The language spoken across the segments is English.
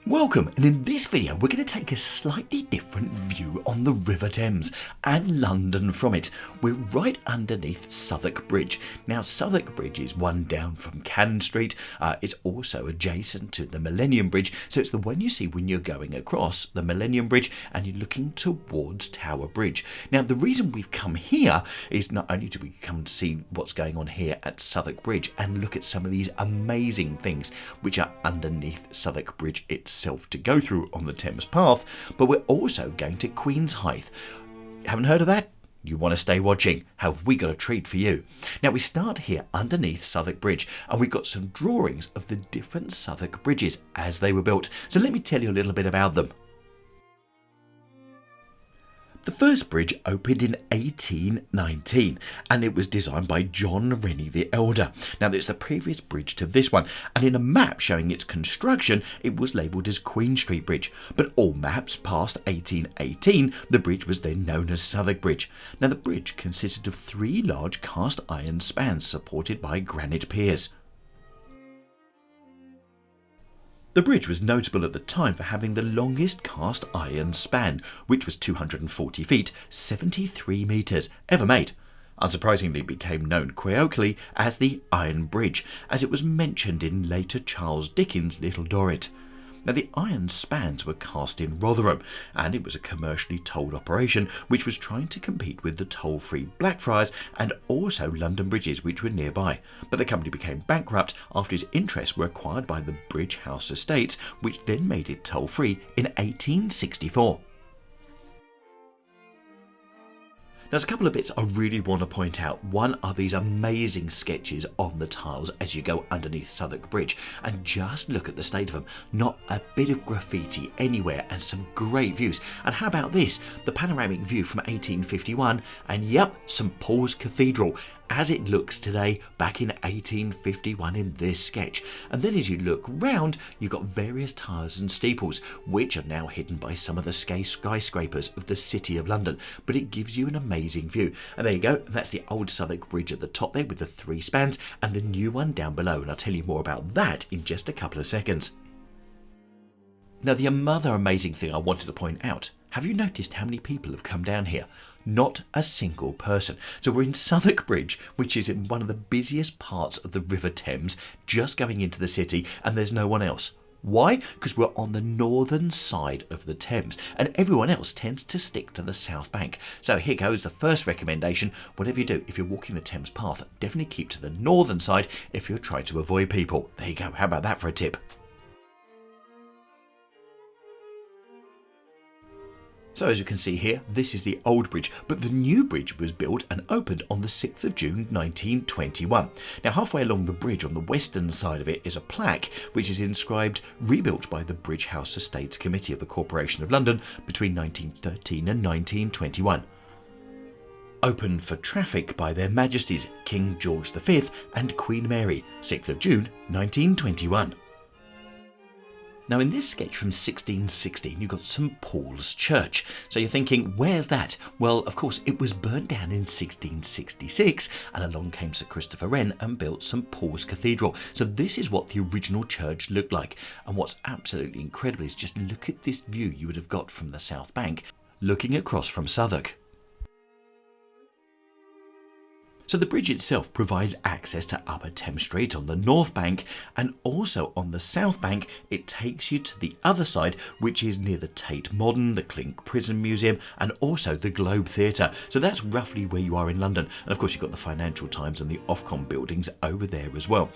Welcome, and in this video we're going to take a slightly different view on the River Thames and London from it. We're right underneath Southwark Bridge. Now Southwark Bridge is one down from Cannon Street. It's also adjacent to the Millennium Bridge, so it's the one you see when you're going across the Millennium Bridge and you're looking towards Tower Bridge. Now the reason we've come here is not only do we come to see what's going on here at Southwark Bridge and look at some of these amazing things which are underneath Southwark Bridge itself to go through on the Thames path, but we're also going to Queenhithe. Haven't heard of that? You want to stay watching? Have we got a treat for you? Now we start here underneath Southwark Bridge and we've got some drawings of the different Southwark bridges as they were built. So let me tell you a little bit about them. The first bridge opened in 1819 and it was designed by John Rennie the Elder. Now there's the previous bridge to this one, and in a map showing its construction it was labelled as Queen Street Bridge, but all maps past 1818 the bridge was then known as Southwark Bridge. Now the bridge consisted of three large cast iron spans supported by granite piers. The bridge was notable at the time for having the longest cast iron span, which was 240 feet, 73 metres, ever made. Unsurprisingly, it became known colloquially as the Iron Bridge, as it was mentioned in later Charles Dickens' Little Dorrit. Now the iron spans were cast in Rotherham, and it was a commercially tolled operation which was trying to compete with the toll-free Blackfriars and also London bridges which were nearby. But the company became bankrupt after its interests were acquired by the Bridge House Estates, which then made it toll-free in 1864. There's a couple of bits I really want to point out. One are these amazing sketches on the tiles as you go underneath Southwark Bridge, and just look at the state of them. Not a bit of graffiti anywhere and some great views. And how about this? The panoramic view from 1851 and yep, St Paul's Cathedral as it looks today back in 1851 in this sketch. And then as you look round, you've got various towers and steeples which are now hidden by some of the skyscrapers of the City of London, but it gives you an amazing view. And there you go, that's the old Southwark Bridge at the top there with the three spans, and the new one down below, and I'll tell you more about that in just a couple of seconds. Now the other amazing thing I wanted to point out, have you noticed how many people have come down here? Not a single person. So we're in Southwark Bridge, which is in one of the busiest parts of the River Thames, just going into the city, and there's no one else. Why? Because we're on the northern side of the Thames and everyone else tends to stick to the south bank. So here goes the first recommendation. Whatever you do, if you're walking the Thames path, definitely keep to the northern side if you're trying to avoid people. There you go. How about that for a tip? So as you can see here, this is the old bridge, but the new bridge was built and opened on the 6th of June 1921. Now halfway along the bridge on the western side of it is a plaque which is inscribed rebuilt by the Bridge House Estates Committee of the Corporation of London between 1913 and 1921. Opened for traffic by their Majesties King George V and Queen Mary, 6th of June 1921. Now in this sketch from 1616 you've got St Paul's Church. So you're thinking, where's that? Well, of course it was burnt down in 1666 and along came Sir Christopher Wren and built St Paul's Cathedral. So this is what the original church looked like. And what's absolutely incredible is just look at this view you would have got from the South Bank looking across from Southwark. So the bridge itself provides access to Upper Thames Street on the north bank, and also on the south bank it takes you to the other side, which is near the Tate Modern, the Clink Prison Museum and also the Globe Theatre. So that's roughly where you are in London, and of course you've got the Financial Times and the Ofcom buildings over there as well.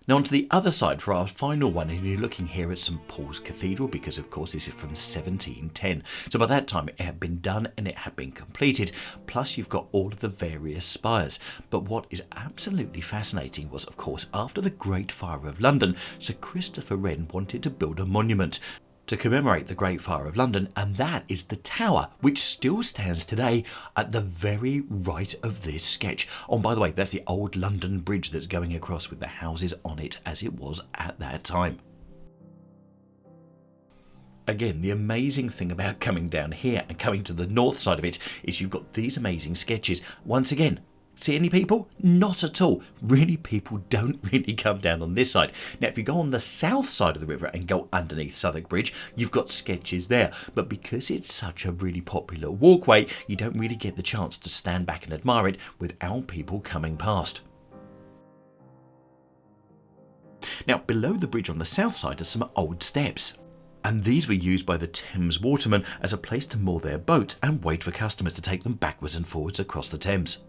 Now onto the other side for our final one, and you're looking here at St Paul's Cathedral because of course this is from 1710. So by that time it had been done and it had been completed, plus you've got all of the various spires. But what is absolutely fascinating was of course after the Great Fire of London, Sir Christopher Wren wanted to build a monument to commemorate the Great Fire of London, and that is the tower, which still stands today at the very right of this sketch. Oh, and by the way, that's the old London Bridge that's going across with the houses on it as it was at that time. Again, the amazing thing about coming down here and coming to the north side of it is you've got these amazing sketches. Once again, See any people? Not at all. Really, people don't really come down on this side. Now, if you go on the south side of the river and go underneath Southwark Bridge, you've got sketches there. But because it's such a really popular walkway, you don't really get the chance to stand back and admire it without people coming past. Now, below the bridge on the south side are some old steps. And these were used by the Thames watermen as a place to moor their boat and wait for customers to take them backwards and forwards across the Thames.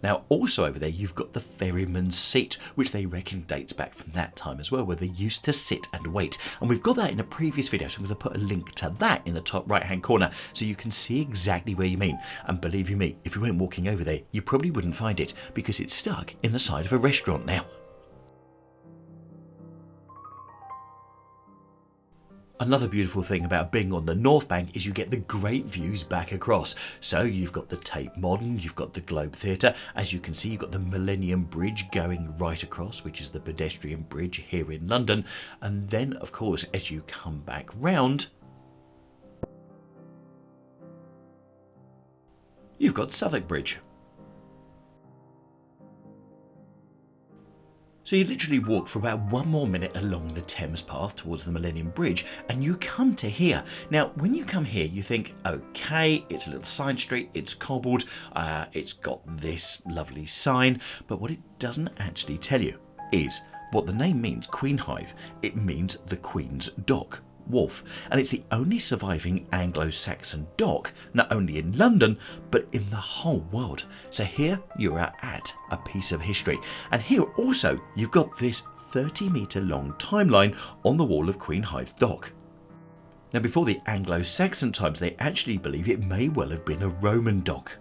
Now, also over there, you've got the ferryman's seat, which they reckon dates back from that time as well, where they used to sit and wait. And we've got that in a previous video, so I'm going to put a link to that in the top right-hand corner so you can see exactly where you mean. And believe you me, if you went walking over there, you probably wouldn't find it because it's stuck in the side of a restaurant now. Another beautiful thing about being on the North Bank is you get the great views back across. So you've got the Tate Modern, you've got the Globe Theatre. As you can see, you've got the Millennium Bridge going right across, which is the pedestrian bridge here in London. And then, of course, as you come back round, you've got Southwark Bridge. So you literally walk for about 1 more minute along the Thames path towards the Millennium Bridge and you come to here. Now, when you come here, you think, okay, it's a little side street, it's cobbled, it's got this lovely sign, but what it doesn't actually tell you is what the name means, Queenhithe. It means the Queen's Dock. Wharf, and it's the only surviving Anglo-Saxon dock, not only in London but in the whole world. So here you are at a piece of history, and here also you've got this 30-metre long timeline on the wall of Queenhithe Dock. Now, before the Anglo-Saxon times, they actually believe it may well have been a Roman dock.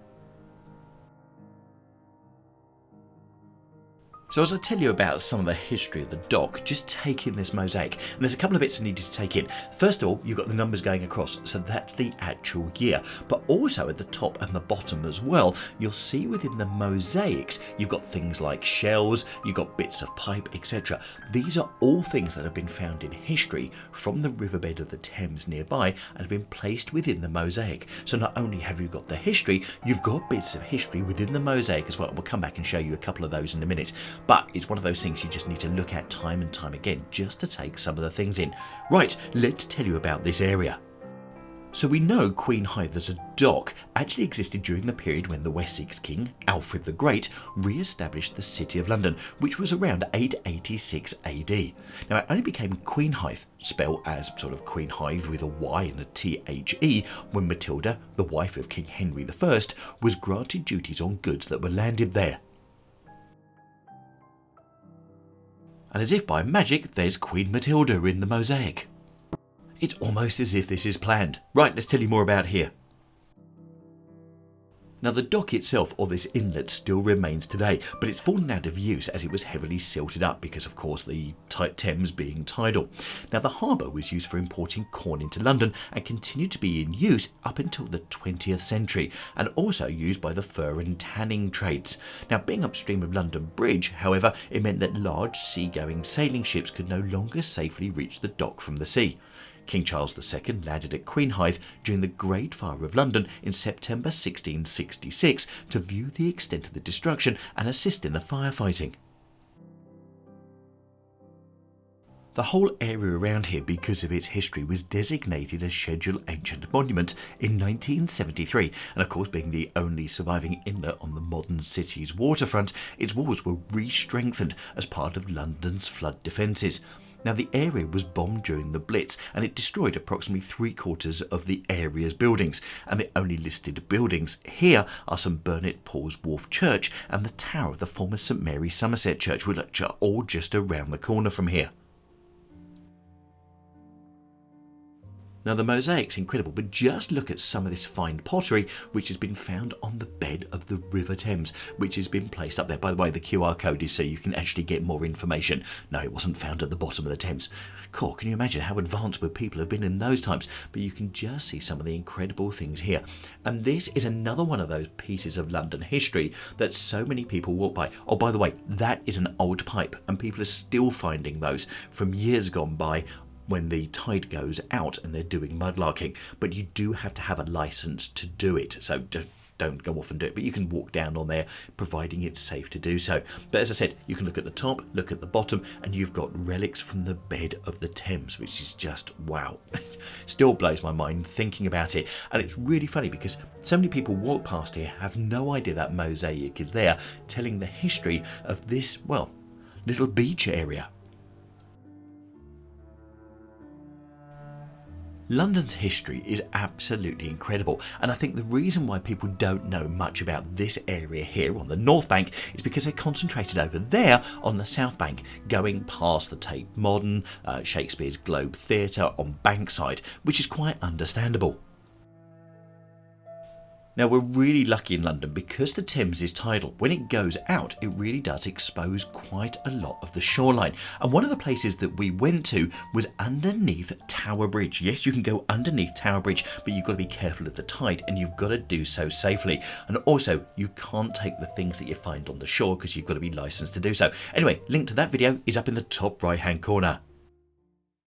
So as I tell you about some of the history of the dock, just take in this mosaic. And there's a couple of bits I need you to take in. First of all, you've got the numbers going across, so that's the actual year. But also at the top and the bottom as well, you'll see within the mosaics, you've got things like shells, you've got bits of pipe, etc. These are all things that have been found in history from the riverbed of the Thames nearby and have been placed within the mosaic. So not only have you got the history, you've got bits of history within the mosaic as well. And we'll come back and show you a couple of those in a minute. But it's one of those things you just need to look at time and time again just to take some of the things in. Right, let's tell you about this area. So we know Queenhithe as a dock actually existed during the period when the Wessex king, Alfred the Great, re-established the city of London, which was around 886 AD. Now it only became Queenhithe, spelled as sort of Queenhithe with a Y and a THE, when Matilda, the wife of King Henry I, was granted duties on goods that were landed there. And as if by magic, there's Queen Matilda in the mosaic. It's almost as if this is planned. Right, let's tell you more about here. Now the dock itself, or this inlet, still remains today, but it's fallen out of use as it was heavily silted up because of course the Thames being tidal. Now the harbour was used for importing corn into London and continued to be in use up until the 20th century, and also used by the fur and tanning trades. Now being upstream of London Bridge, however, it meant that large seagoing sailing ships could no longer safely reach the dock from the sea. King Charles II landed at Queenhithe during the Great Fire of London in September 1666 to view the extent of the destruction and assist in the firefighting. The whole area around here, because of its history, was designated a Scheduled Ancient Monument in 1973, and of course being the only surviving inlet on the modern city's waterfront, its walls were re-strengthened as part of London's flood defences. Now the area was bombed during the Blitz and it destroyed approximately 3/4 of the area's buildings, and the only listed buildings here are some Burnet Paul's Wharf Church and the tower of the former St Mary Somerset Church, which are all just around the corner from here. Now the mosaic's incredible, but just look at some of this fine pottery which has been found on the bed of the River Thames, which has been placed up there. By the way, the QR code is so you can actually get more information. No, it wasn't found at the bottom of the Thames. Cool, can you imagine how advanced would people have been in those times? But you can just see some of the incredible things here. And this is another one of those pieces of London history that so many people walk by. Oh, by the way, that is an old pipe, and people are still finding those from years gone by, when the tide goes out and they're doing mudlarking, but you do have to have a license to do it, so don't go off and do it, but you can walk down on there, providing it's safe to do so. But as I said, you can look at the top, look at the bottom, and you've got relics from the bed of the Thames, which is just wow. Still blows my mind thinking about it. And it's really funny because so many people walk past here, have no idea that mosaic is there, telling the history of this, well, little beach area. London's history is absolutely incredible, and I think the reason why people don't know much about this area here on the North Bank is because they're concentrated over there on the South Bank, going past the Tate Modern, Shakespeare's Globe Theatre on Bankside, which is quite understandable. Now, we're really lucky in London because the Thames is tidal. When it goes out, it really does expose quite a lot of the shoreline. And one of the places that we went to was underneath Tower Bridge. Yes, you can go underneath Tower Bridge, but you've got to be careful of the tide and you've got to do so safely. And also, you can't take the things that you find on the shore because you've got to be licensed to do so. Anyway, link to that video is up in the top right-hand corner.